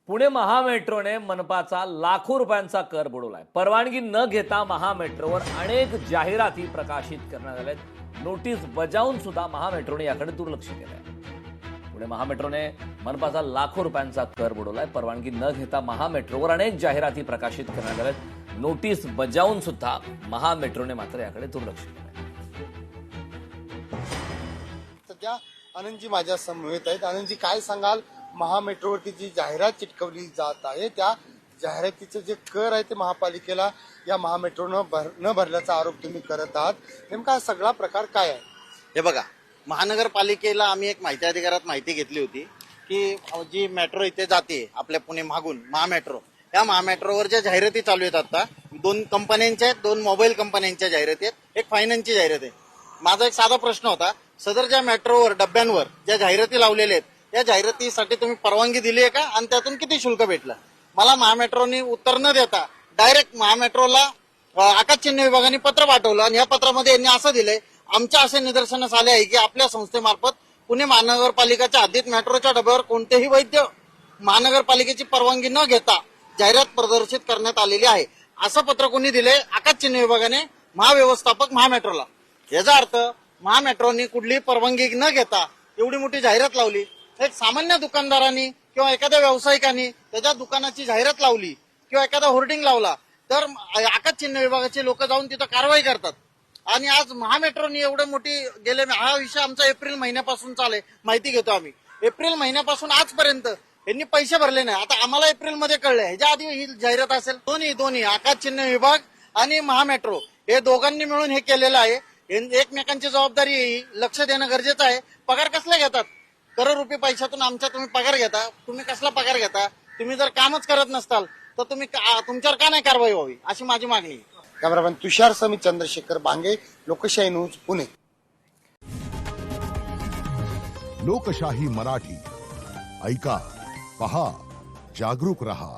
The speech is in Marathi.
पुणे महामेट्रोने मनपाचा लाखो रुपयांचा कर बुडवलाय। परवानगी न घेता महामेट्रोवर अनेक जाहिराती प्रकाशित करण्यात आल्यात। नोटीस बजावून सुद्धा महामेट्रोने याकडे दुर्लक्ष केलंय। पुणे महामेट्रोने मनपाचा लाखो रुपयांचा कर बुडवलाय। परवानगी न घेता महामेट्रोवर अनेक जाहिराती प्रकाशित करण्यात आल्यात। नोटीस बजावून सुद्धा महामेट्रोने मात्र याकडे दुर्लक्ष केलंय। सध्या आनंदजी माझ्या समवेत आहेत। आनंदजी, काय सांगाल, महामेट्रोवरती जी जाहिरात चिटकवली जात आहे त्या जाहिरातीचे जे कर आहे ते महापालिकेला या महामेट्रोनं न भरल्याचा आरोप तुम्ही करत आहात। नेमका हा सगळा प्रकार काय आहे? हे बघा, महानगरपालिकेला आम्ही एक माहिती अधिकारात माहिती घेतली होती की जी मेट्रो इथे जाते आपल्या पुणे मागून महामेट्रो, या महामेट्रोवर ज्या जाहिराती चालू आहेत आता, दोन कंपन्यांच्या आहेत, दोन मोबाईल कंपन्यांच्या जाहिराती आहेत, एक फायनान्सची जाहिरात आहे। माझा एक साधा प्रश्न होता, सदर ज्या मेट्रोवर डब्यांवर ज्या जाहिराती लावलेल्या आहेत या जाहिरातीसाठी तुम्ही परवानगी दिली आहे का आणि त्यातून किती शुल्क भेटलं? मला महामेट्रोने उत्तर न देता डायरेक्ट महामेट्रोला आकाश चिन्ह विभागाने पत्र पाठवलं आणि या पत्रामध्ये यांनी असं दिलंय, आमच्या असे निदर्शनास आले आहे की आपल्या संस्थेमार्फत पुणे महानगरपालिकेच्या हद्दीत मेट्रोच्या डब्यावर कोणतेही वैध महानगरपालिकेची परवानगी न घेता जाहिरात प्रदर्शित करण्यात आलेली आहे, असं पत्र कोणी दिलंय? आकाश चिन्ह विभागाने महाव्यवस्थापक महामेट्रोला। याचा अर्थ महामेट्रोने कुठलीही परवानगी न घेता एवढी मोठी जाहिरात लावली। एक सामान्य दुकानदारांनी किंवा एखाद्या व्यावसायिकांनी त्याच्या दुकानाची जाहिरात लावली किंवा एखादा होर्डिंग लावला तर आकाश चिन्ह विभागाचे लोक जाऊन तिथं कारवाई करतात। आणि आज महामेट्रोने एवढं मोठी गेले, हा विषय आमचा एप्रिल महिन्यापासून चालू माहिती घेतो आम्ही। एप्रिल महिन्यापासून आजपर्यंत यांनी पैसे भरले नाही। आता आम्हाला एप्रिल मध्ये कळलंय, ह्याच्या आधी ही जाहिरात असेल। दोन्ही आकाश चिन्ह विभाग आणि महामेट्रो हे दोघांनी मिळून हे केलेलं आहे। एकमेकांची जबाबदारी लक्ष देणं गरजेचं आहे। पगार कसला घेतात? करोड पैशातून आमच्या तुम्ही पगार घेता, तुम्ही कसला पगार घेता? तुम्ही जर कामच करत नसताल तर तुम्ही तुमच्यावर का नाही कारवाई व्हावी, अशी माझी मागणी आहे। कॅमेरामॅन तुषार समी, चंद्रशेखर बांगे, लोकशाही न्यूज, पुणे। लोकशाही मराठी ऐका, पहा, जागरूक रहा।